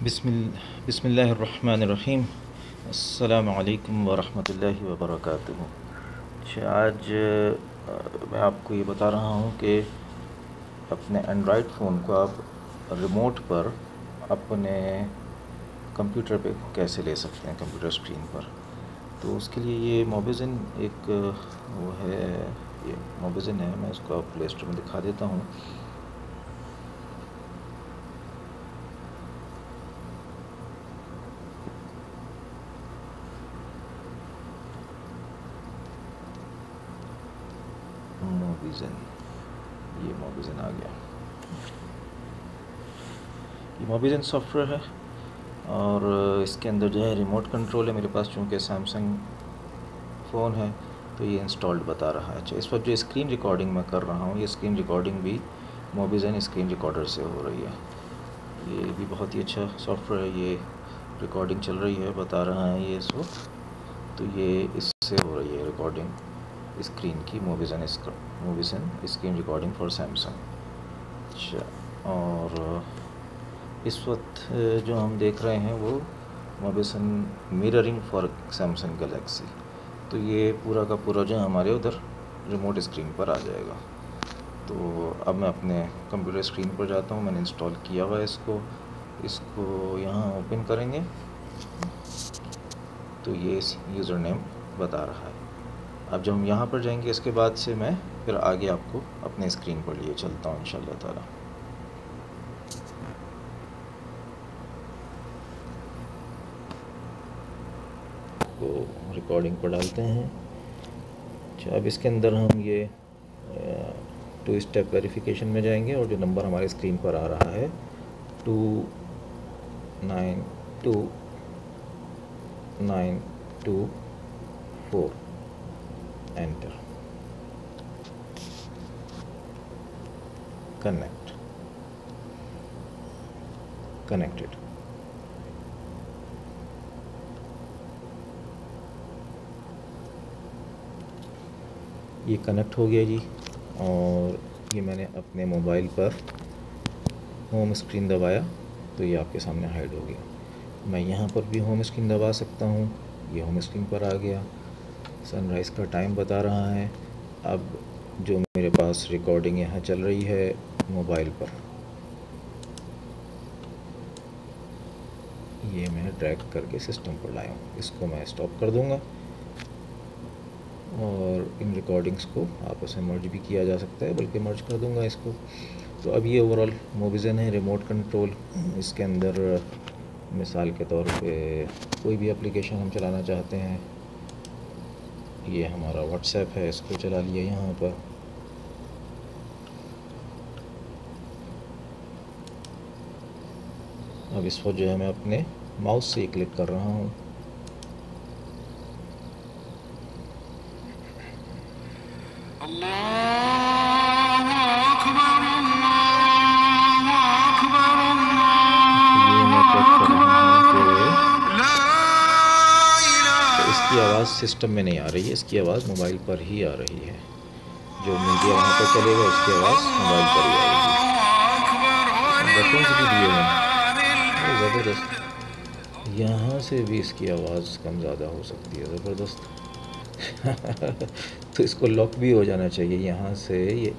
बिस्मिल्लाहिर्रहमानिर्रहीम। अस्सलामु अलैकुम वरहमतुल्लाहि वबरकातुहू। अच्छा, आज मैं आपको ये बता रहा हूँ कि अपने एंड्रॉयड फ़ोन को आप रिमोट पर अपने कंप्यूटर पे कैसे ले सकते हैं, कंप्यूटर स्क्रीन पर। तो उसके लिए ये मोबिज़न एक वो है, ये मोबिज़न है। मैं इसको आप प्ले स्टोर में दिखा देता हूँ। मोबिज़न, ये मोबिज़न आ गया। ये मोबिज़न सॉफ्टवेयर है और इसके अंदर जो है रिमोट कंट्रोल है। मेरे पास चूँकि सैमसंग फ़ोन है तो ये इंस्टॉल्ड बता रहा है। अच्छा, इस वक्त जो स्क्रीन रिकॉर्डिंग मैं कर रहा हूँ, ये स्क्रीन रिकॉर्डिंग भी मोबिज़न स्क्रीन रिकॉर्डर से हो रही है। ये भी बहुत ही अच्छा सॉफ्टवेयर है। ये रिकॉर्डिंग चल रही है, बता रहा है ये इस वक्त। तो ये इससे हो रही है रिकॉर्डिंग स्क्रीन की, मोबिज़न स्क्रीन रिकॉर्डिंग फॉर सैमसंग। अच्छा, और इस वक्त जो हम देख रहे हैं वो मोबिज़न मिररिंग फॉर सैमसंग गैलेक्सी। तो ये पूरा का पूरा जो हमारे उधर रिमोट स्क्रीन पर आ जाएगा। तो अब मैं अपने कंप्यूटर स्क्रीन पर जाता हूँ। मैंने इंस्टॉल किया हुआ है इसको यहाँ ओपन करेंगे तो ये यूज़र नेम बता रहा है। अब जब हम यहाँ पर जाएंगे, इसके बाद से मैं फिर आगे आपको अपने स्क्रीन पर लिए चलता हूँ इंशाल्लाह ताला। को रिकॉर्डिंग पर डालते हैं। अच्छा, अब इसके अंदर हम ये 2 स्टेप वेरिफिकेशन में जाएंगे और जो नंबर हमारे स्क्रीन पर आ रहा है 292924 एंटर। कनेक्टेड। ये कनेक्ट हो गया जी। और ये मैंने अपने मोबाइल पर होम स्क्रीन दबाया तो ये आपके सामने हाइड हो गया। मैं यहाँ पर भी होम स्क्रीन दबा सकता हूँ, ये होम स्क्रीन पर आ गया। सनराइज़ का टाइम बता रहा है। अब जो मेरे पास रिकॉर्डिंग यहाँ चल रही है मोबाइल पर, ये मैं ड्रैग करके सिस्टम पर लाया हूँ। इसको मैं स्टॉप कर दूँगा और इन रिकॉर्डिंग्स को आपस में मर्ज भी किया जा सकता है, बल्कि मर्ज कर दूँगा इसको। तो अब ये ओवरऑल मोबिज़न है रिमोट कंट्रोल। इसके अंदर मिसाल के तौर पे कोई भी एप्लीकेशन हम चलाना चाहते हैं, ये हमारा व्हाट्सएप है, इसको चला लिया यहाँ पर। अब इस पर जो है मैं अपने माउस से क्लिक कर रहा हूँ। इसकी आवाज़ सिस्टम में नहीं आ रही है, इसकी आवाज़ मोबाइल पर ही आ रही है। जो मीडिया वहाँ पर चलेगा उसकी आवाज़ मोबाइल पर ही आएगी। बटन्स भी दिए हैं ज़बरदस्त। यहाँ से भी इसकी आवाज़ कम ज़्यादा हो सकती है, ज़बरदस्त। तो इसको लॉक भी हो जाना चाहिए यहाँ से। ये